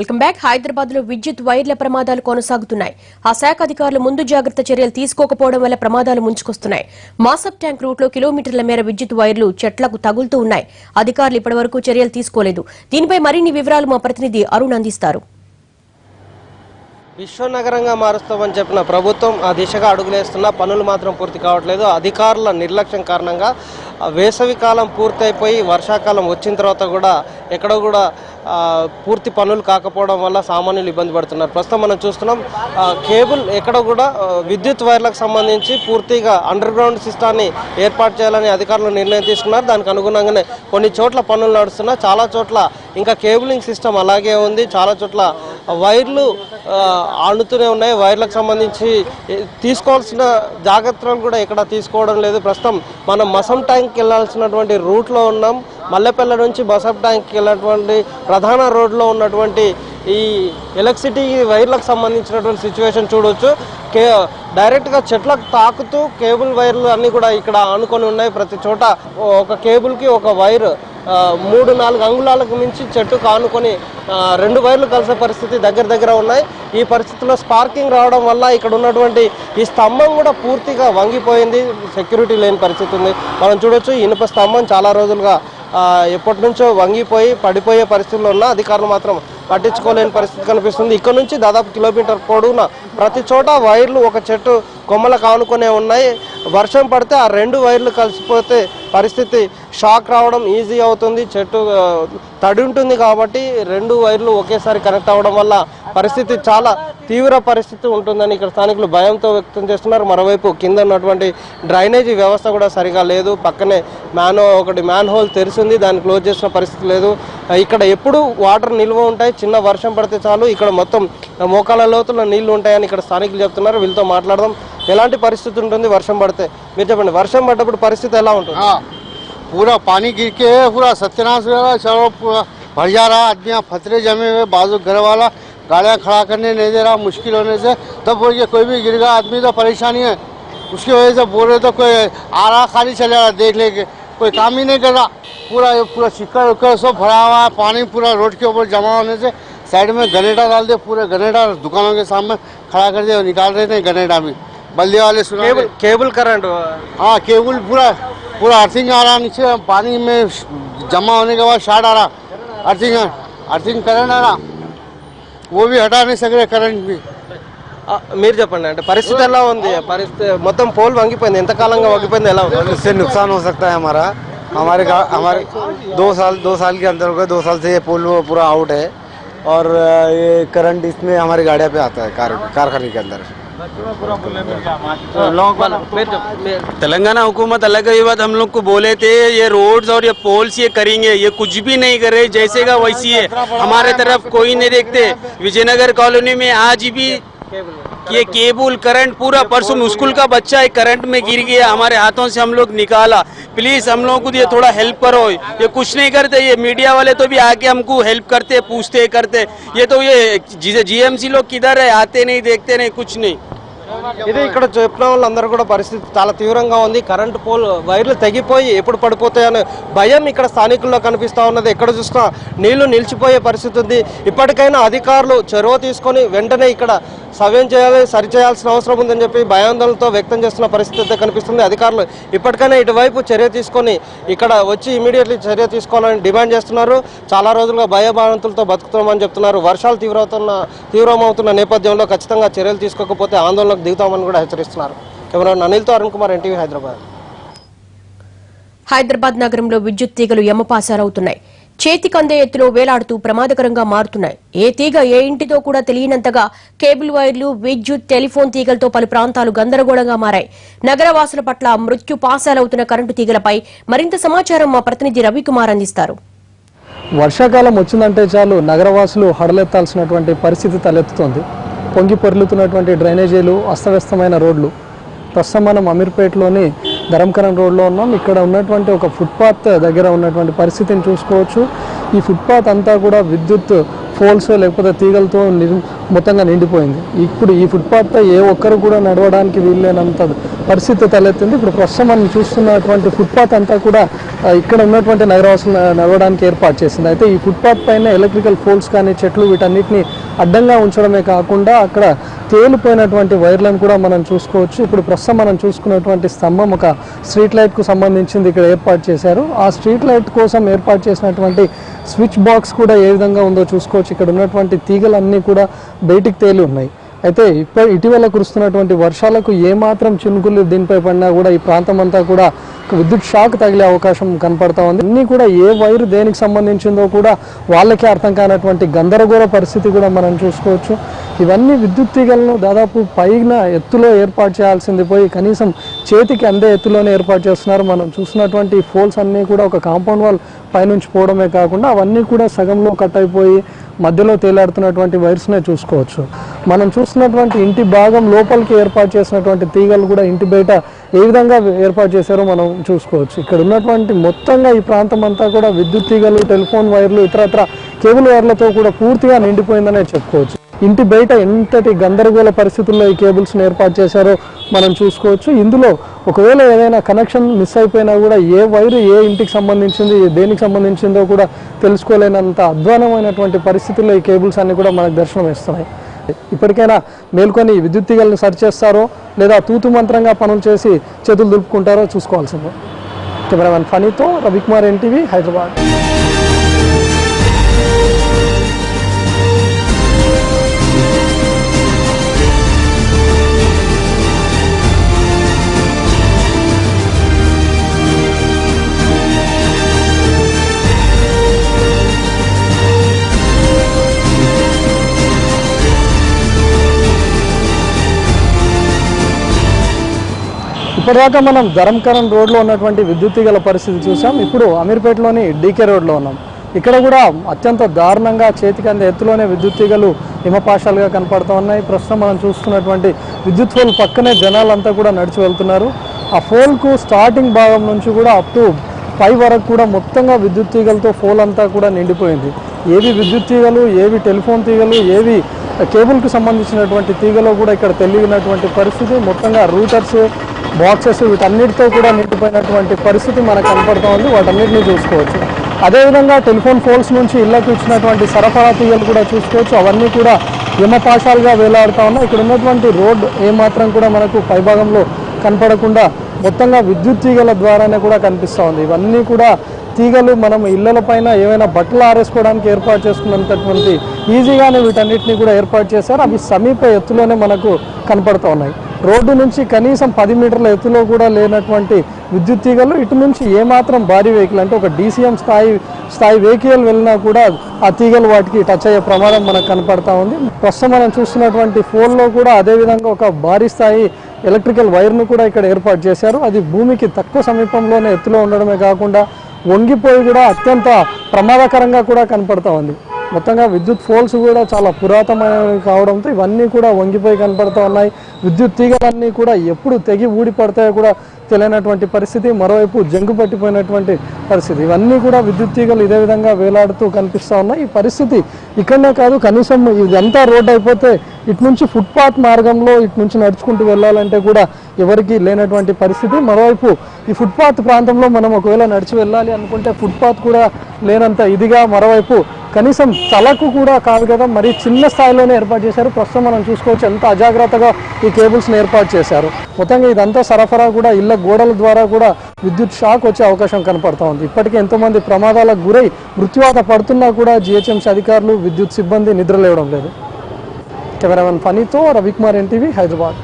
Welcome back. Hyderabad లో విద్యుత్ వైర్ల ప్రమాదాలు కొనసాగుతున్నాయి. ఆ శాఖ అధికారులు ముందు జాగ్రత్త చర్యలు తీసుకోకపోవడం వల్ల ప్రమాదాలు ముంచుకొస్తున్నాయి. మాసప్ ట్యాంక్ రూట్ లో కిలోమీటర్ల మేర విద్యుత్ వైర్లు చెట్లకు తగులుతూ ఉన్నాయి. అధికారులు ఇప్పటివరకు చర్యలు తీసుకోలేదు. దీనిపై మరిన్ని వివరాలు మా ప్రతినిధి అరుణ్ అందిస్తారు. విశ్వనగరంగా మారుస్తామని చెప్పిన ప్రభుత్వం ఆ దిశగా అడుగులేస్తున్నా పనులు మాత్రం పూర్తి కావట్లేదు. అధికారుల నిర్లక్ష్యం కారణంగా వేసవి కాలం పూర్తయిపోయి వర్షాకాలం వచ్చిన తర్వాత కూడా ఎక్కడో కూడా పూర్తి పనులు కాకపోవడం వల్ల సామాన్యులు ఇబ్బంది పడుతున్నారు. ప్రస్తుతం మనం చూస్తున్నాం కేబుల్ ఎక్కడ కూడా విద్యుత్ వైర్లకు సంబంధించి పూర్తిగా అండర్ గ్రౌండ్ సిస్టాన్ని ఏర్పాటు చేయాలని అధికారులు నిర్ణయం తీసుకున్నారు. దానికి అనుగుణంగానే కొన్ని చోట్ల పనులు నడుస్తున్నా, చాలా చోట్ల ఇంకా కేబులింగ్ సిస్టమ్ అలాగే ఉంది. చాలా చోట్ల వైర్లు ఆనుతూనే ఉన్నాయి. వైర్లకు సంబంధించి తీసుకోవాల్సిన జాగ్రత్తలు కూడా ఎక్కడ తీసుకోవడం లేదు. ప్రస్తుతం మనం మసం ట్యాంక్కి వెళ్ళాల్సినటువంటి రూట్లో ఉన్నాం. మల్లెపల్లి నుంచి మసం ట్యాంక్కి వెళ్ళినటువంటి ప్రధాన రోడ్లో ఉన్నటువంటి ఈ ఎలక్ట్రిసిటీ వైర్లకు సంబంధించినటువంటి సిచ్యువేషన్ చూడవచ్చు. డైరెక్ట్గా చెట్లకు తాకుతూ కేబుల్ వైర్లు అన్నీ కూడా ఇక్కడ ఆనుకొని ఉన్నాయి. ప్రతి చోట ఒక కేబుల్కి ఒక వైర్ 3-4 అంగుళాలకు మించి చెట్టుకు ఆనుకొని 2 వైర్లు కలిసే పరిస్థితి దగ్గర ఉన్నాయి. ఈ పరిస్థితుల్లో స్పార్కింగ్ రావడం వల్ల ఇక్కడ ఉన్నటువంటి ఈ స్తంభం కూడా పూర్తిగా వంగిపోయింది. సెక్యూరిటీ లేని పరిస్థితి ఉంది. మనం చూడొచ్చు ఇనుప స్తంభం చాలా రోజులుగా ఎప్పటి నుంచో వంగిపోయి పడిపోయే పరిస్థితుల్లో ఉన్న అధికారులు మాత్రం పట్టించుకోలేని పరిస్థితి కనిపిస్తుంది. ఇక్కడ నుంచి దాదాపు కిలోమీటర్ పొడవున ప్రతి చోట వైర్లు ఒక చెట్టు కొమ్మలకు ఆనుకునే ఉన్నాయి. వర్షం పడితే ఆ 2 వైర్లు కలిసిపోతే పరిస్థితి షాక్ రావడం ఈజీ అవుతుంది. చెట్టు తడి ఉంటుంది కాబట్టి 2 వైర్లు ఒకేసారి కనెక్ట్ అవ్వడం వల్ల పరిస్థితి చాలా తీవ్ర పరిస్థితి ఉంటుందని ఇక్కడ స్థానికులు భయంతో వ్యక్తం చేస్తున్నారు. మరోవైపు కింద ఉన్నటువంటి డ్రైనేజీ వ్యవస్థ కూడా సరిగా లేదు. పక్కనే ఒకటి మ్యాన్ హోల్ తెరిచింది, దాన్ని క్లోజ్ చేసిన పరిస్థితి లేదు. ఇక్కడ ఎప్పుడు వాటర్ నిల్వ ఉంటాయి. చిన్న వర్షం పడితే చాలు ఇక్కడ మొత్తం మోకాళ్ళ లోతుల నీళ్లు ఉంటాయని ఇక్కడ స్థానికులు చెప్తున్నారు. వీళ్ళతో మాట్లాడదాం. ఎలాంటి పరిస్థితి ఉంటుంది వర్షం పడితే? మీరు చెప్పండి, వర్షం పడ్డప్పుడు పరిస్థితి ఎలా ఉంటుంది? पूरा पानी गिर के पूरा सत्यानाश हो रहा है, चलो पूरा भर जा रहा है, आदमी फतरे जमे हुए, बाजू घर वाला गाड़ियाँ खड़ा करने नहीं दे रहा मुश्किल होने से। तब बोल के कोई भी गिर गया आदमी तो परेशानी है, उसकी वजह से बोल रहे तो कोई आ रहा खाली चले रहा देख लेके, कोई काम ही नहीं कर रहा। पूरा चिक्कर उक्कर सब भरा हुआ है, पानी पूरा रोड के ऊपर जमा होने से साइड में गनेटा डाल दे, पूरे गनेटा दुकानों के सामने खड़ा कर दे, निकाल रहे थे गनेटा भी बल्ले वाले सुना। Cable current? हाँ, केबल पूरा अर्थिंग आ रहा, नीचे पानी में जमा होने के बाद शार्ट आ रहा, अर्थिंग करंट आ रहा, वो भी हटा नहीं सक रहे करंट भी। మీరు చెప్పండి, అంటే పరిస్థితి ఎలా ఉంది? పరిస్థితి మొత్తం పోల్ వంగిపోయింది. ఎంత కాలంగా వంగిపోయింది? ఎలా ఉంది? इससे नुकसान हो सकता है हमारे 2 साल के अंदर हो गए। 2 साल से ये पोल पूरा आउट है और ये करंट इसमें हमारी गाड़ियाँ पे आता है कारखाने के अंदर। तेलंगाना हुकूमत अलग ही बात हम लोग को बोले थे, ये रोड्स और ये पोल्स ये करेंगे, ये कुछ भी नहीं कर रहे, जैसे का वैसी है। हमारे तरफ कोई नहीं देखते। विजयनगर कॉलोनी में आज भी ये केबल करंट पूरा परसों स्कूल का बच्चा एक करंट में गिर गया, हमारे हाथों से हम लोग निकाला। प्लीज हम लोगों को ये थोड़ा हेल्प करो। ये कुछ नहीं करते, ये मीडिया वाले तो भी आके हमको हेल्प करते, पूछते करते। ये तो ये जीएमसी लोग किधर है, आते नहीं, देखते नहीं, कुछ नहीं। ఇది ఇక్కడ చెప్పిన వాళ్ళందరూ కూడా పరిస్థితి చాలా తీవ్రంగా ఉంది. కరెంటు పోల్ వైర్లు తెగిపోయి ఎప్పుడు పడిపోతాయనే భయం ఇక్కడ స్థానికుల్లో కనిపిస్తూ ఉన్నది. ఎక్కడ చూసినా నీళ్లు నిలిచిపోయే పరిస్థితి ఉంది. ఇప్పటికైనా అధికారులు చొరవ తీసుకొని వెంటనే ఇక్కడ సవ్యం చేయాలి, సరిచేయాల్సిన అవసరం ఉందని చెప్పి భయాందోళనతో వ్యక్తం చేస్తున్న పరిస్థితి అయితే కనిపిస్తుంది. అధికారులు ఇప్పటికైనా ఇటువైపు చర్య తీసుకొని ఇక్కడ వచ్చి ఇమీడియట్లీ చర్య తీసుకోవాలని డిమాండ్ చేస్తున్నారు. చాలా రోజులుగా భయభావంతులతో బతుకుతామని చెప్తున్నారు. వర్షాలు తీవ్రమవుతున్న నేపథ్యంలో ఖచ్చితంగా చర్యలు తీసుకోకపోతే ఆందోళనకు దిగుతామని కూడా హెచ్చరిస్తున్నారు. కెమెరా అనిల్తో అరుణ్ కుమార్, ఎన్టీవీ, హైదరాబాద్. హైదరాబాద్ నగరంలో విద్యుత్ తీగలు యమపాసారవుతున్నాయి. చేతికందే ఎత్తులో వేలాడుతూ ప్రమాదకరంగా మారుతున్నాయి. ఏ తీగ ఏ ఇంటితో కూడా తెలియనంతగా కేబుల్ వైర్లు, విద్యుత్, టెలిఫోన్ తీగలతో పలు ప్రాంతాలు గందరగోళంగా మారాయి. నగరవాసుల పట్ల మృత్యు పాసాలవుతున్న కరెంటు తీగలపై మరింత సమాచారం మా ప్రతినిధి రవికుమార్ అందిస్తారు. వర్షాకాలం వచ్చిందంటే చాలు నగరవాసులు హడలెత్తాల్సినటువంటి పరిస్థితి తలెత్తుతోంది. పొంగి పొర్లుతున్నటువంటి డ్రైనేజీలు, అస్తవ్యస్తమైన రోడ్లు. ప్రస్తుతం మనం అమీర్పేటలోని ధరంకరం రోడ్లో ఉన్నాం. ఇక్కడ ఉన్నటువంటి ఒక ఫుట్పాత్ దగ్గర ఉన్నటువంటి పరిస్థితిని చూసుకోవచ్చు. ఈ ఫుట్పాత్ అంతా కూడా విద్యుత్ ఫోల్స్ లేకపోతే తీగలతో మొత్తంగా నిండిపోయింది. ఇప్పుడు ఈ ఫుట్పాత్పై ఏ ఒక్కరు కూడా నడవడానికి వీల్లేనంత పరిస్థితి తలెత్తింది. ఇప్పుడు ప్రస్తుతం మనం చూస్తున్నటువంటి ఫుట్పాత్ అంతా కూడా ఇక్కడ ఉన్నటువంటి నగరవాసులు నడవడానికి ఏర్పాటు చేసింది. అయితే ఈ ఫుట్పాత్ పైన ఎలక్ట్రికల్ పోల్స్ కానీ చెట్లు వీటన్నిటిని అడ్డంగా ఉంచడమే కాకుండా అక్కడ తేలిపోయినటువంటి వైర్లను కూడా మనం చూసుకోవచ్చు. ఇప్పుడు ప్రస్తుతం మనం చూసుకున్నటువంటి స్తంభం ఒక స్ట్రీట్ లైట్కు సంబంధించింది ఇక్కడ ఏర్పాటు చేశారు. ఆ స్ట్రీట్ లైట్ కోసం ఏర్పాటు చేసినటువంటి స్విచ్ బాక్స్ కూడా ఏ విధంగా ఉందో చూసుకోవచ్చు. ఇక్కడ ఉన్నటువంటి తీగలన్నీ కూడా బయటికి తేలి ఉన్నాయి. అయితే ఇటీవల కురుస్తున్నటువంటి వర్షాలకు ఏమాత్రం చినుకులు దీనిపై పడినా కూడా ఈ ప్రాంతం అంతా కూడా విద్యుత్ షాక్ తగిలే అవకాశం కనపడతా ఉంది. అన్నీ కూడా ఏ వైరు దేనికి సంబంధించిందో కూడా వాళ్ళకే అర్థం కానటువంటి గందరగోళ పరిస్థితి కూడా మనం చూసుకోవచ్చు. ఇవన్నీ విద్యుత్ తీగలను దాదాపు పైన ఎత్తులో ఏర్పాటు చేయాల్సింది పోయి కనీసం చేతికి అందే ఎత్తులోనే ఏర్పాటు చేస్తున్నారు. మనం చూసినటువంటి ఫోల్స్ అన్నీ కూడా ఒక కాంపౌండ్ వాల్ పైనుంచి పోవడమే కాకుండా అవన్నీ కూడా సగంలో కట్ అయిపోయి మధ్యలో తేలాడుతున్నటువంటి వైర్స్నే చూసుకోవచ్చు. మనం చూస్తున్నటువంటి ఇంటి భాగం లోపలికి ఏర్పాటు చేసినటువంటి తీగలు కూడా ఇంటి బయట ఏ విధంగా ఏర్పాటు చేశారో మనం చూసుకోవచ్చు. ఇక్కడ ఉన్నటువంటి మొత్తంగా ఈ ప్రాంతం అంతా కూడా విద్యుత్ తీగలు, టెలిఫోన్ వైర్లు, ఇతరత్ర కేబుల్ వైర్లతో కూడా పూర్తిగా నిండిపోయిందనే చెప్పుకోవచ్చు. ఇంటి బయట ఎంతటి గందరగోళ పరిస్థితుల్లో ఈ కేబుల్స్ని ఏర్పాటు చేశారో మనం చూసుకోవచ్చు. ఇందులో ఒకవేళ ఏదైనా కనెక్షన్ మిస్ అయిపోయినా కూడా ఏ వైరు ఏ ఇంటికి సంబంధించింది, దేనికి సంబంధించిందో కూడా తెలుసుకోలేనంత అధ్వానమైనటువంటి పరిస్థితుల్లో ఈ కేబుల్స్ అన్ని కూడా మనకు దర్శనం ఇస్తున్నాయి. ఇప్పటికైనా మేల్కొని విద్యుత్ తీగలను సర్చ్ చేస్తారో లేదా తూతు మంత్రంగా పనులు చేసి చేతులు దులుపుకుంటారో చూసుకోవాల్సిందే. కెమెరామెన్ ఫనీతో రవికుమార్, ఎన్టీవీ, హైదరాబాద్. ఇప్పటిదాకా మనం ధరంకరణ్ రోడ్లో ఉన్నటువంటి విద్యుత్ తీగల పరిస్థితి చూసాం. ఇప్పుడు అమీర్పేటలోని డీకే రోడ్లో ఉన్నాం. ఇక్కడ కూడా అత్యంత దారుణంగా చేతికి అందే ఎత్తులోనే విద్యుత్ తీగలు హిమపాశాలుగా కనపడుతూ ఉన్నాయి. ప్రస్తుతం మనం చూస్తున్నటువంటి విద్యుత్ పోల్ పక్కనే జనాలంతా కూడా నడిచి వెళ్తున్నారు. ఆ పోల్కు స్టార్టింగ్ భాగం నుంచి కూడా అప్ టు పై వరకు కూడా మొత్తంగా విద్యుత్ తీగలతో పోల్ అంతా కూడా నిండిపోయింది. ఏవి విద్యుత్ తీగలు, ఏవి టెలిఫోన్ తీగలు, ఏవి కేబుల్కు సంబంధించినటువంటి తీగలు కూడా ఇక్కడ తెలియనటువంటి పరిస్థితి. మొత్తంగా రూటర్స్, బాక్సెస్ వీటన్నిటితో కూడా నిండిపోయినటువంటి పరిస్థితి మనకు కనపడుతూ ఉంది. వాటన్నిటిని చూసుకోవచ్చు. అదేవిధంగా టెలిఫోన్ పోల్స్ నుంచి ఇళ్లకు ఇచ్చినటువంటి సరఫరా తీగలు కూడా చూసుకోవచ్చు. అవన్నీ కూడా హిమపాశాలుగా వేలాడుతూ ఉన్నాయి. ఇక్కడ ఉన్నటువంటి రోడ్ ఏమాత్రం కూడా మనకు పైభాగంలో కనపడకుండా మొత్తంగా విద్యుత్ తీగల ద్వారానే కూడా కనిపిస్తూ ఉంది. ఇవన్నీ కూడా తీగలు మనం ఇళ్ల పైన ఏమైనా బట్టలు ఆరేసుకోవడానికి ఏర్పాటు చేసుకున్నటువంటి ఈజీగానే వీటన్నిటిని కూడా ఏర్పాటు చేశారు. అవి సమీప ఎత్తులోనే మనకు కనపడుతూ ఉన్నాయి. రోడ్డు నుంచి కనీసం 10 మీటర్ల ఎత్తులో కూడా లేనటువంటి విద్యుత్ తీగలు ఇటు నుంచి ఏమాత్రం భారీ వెహికల్ అంటే ఒక DCM స్థాయి వెహికల్ వెళ్ళినా కూడా ఆ తీగలు వాటికి టచ్ అయ్యే ప్రమాదం మనకు కనపడతా ఉంది. ప్రస్తుతం మనం చూస్తున్నటువంటి ఫోన్లో కూడా అదేవిధంగా ఒక భారీ స్థాయి ఎలక్ట్రికల్ వైర్ను కూడా ఇక్కడ ఏర్పాటు చేశారు. అది భూమికి తక్కువ సమీపంలోనే ఎత్తులో ఉండడమే కాకుండా వంగిపోయి కూడా అత్యంత ప్రమాదకరంగా కూడా కనపడతా ఉంది. మొత్తంగా విద్యుత్ పోల్స్ కూడా చాలా పురాతనమైనవి కావడంతో ఇవన్నీ కూడా వంగిపోయి కనపడుతూ ఉన్నాయి. విద్యుత్ తీగలన్నీ కూడా ఎప్పుడు తెగి ఊడిపడతాయో కూడా తెలియనటువంటి పరిస్థితి. మరోవైపు జంగు పట్టిపోయినటువంటి పరిస్థితి. ఇవన్నీ కూడా విద్యుత్ తీగలు ఇదే విధంగా వేలాడుతూ కనిపిస్తూ ఉన్నాయి. ఈ పరిస్థితి ఇక్కడనే కాదు, కనీసం ఇదంతా రోడ్డు అయిపోతే ఇటు నుంచి ఫుట్పాత్ మార్గంలో ఇటు నుంచి నడుచుకుంటూ వెళ్ళాలంటే కూడా ఎవరికి లేనటువంటి పరిస్థితి. మరోవైపు ఈ ఫుట్పాత్ ప్రాంతంలో మనం ఒకవేళ నడిచి వెళ్ళాలి అనుకుంటే ఫుట్పాత్ కూడా లేనంత ఇదిగా, మరోవైపు కనీసం తలకు కూడా కాదు కదా, మరీ చిన్న స్థాయిలోనే ఏర్పాటు చేశారు. ప్రస్తుతం మనం చూసుకోవచ్చు ఎంత అజాగ్రత్తగా ఈ కేబుల్స్ని ఏర్పాటు చేశారు. మొత్తంగా ఇదంతా సరఫరా కూడా ఇళ్ల గోడల ద్వారా కూడా విద్యుత్ షాక్ వచ్చే అవకాశం కనపడతా ఉంది. ఇప్పటికే ఎంతోమంది ప్రమాదాలకు గురై మృత్యువాత పడుతున్నా కూడా GHMC అధికారులు, విద్యుత్ సిబ్బంది నిద్రలేవడం లేదు. కెమెరామెన్ ఫనీతో రవికుమార్, ఎన్టీవీ, హైదరాబాద్.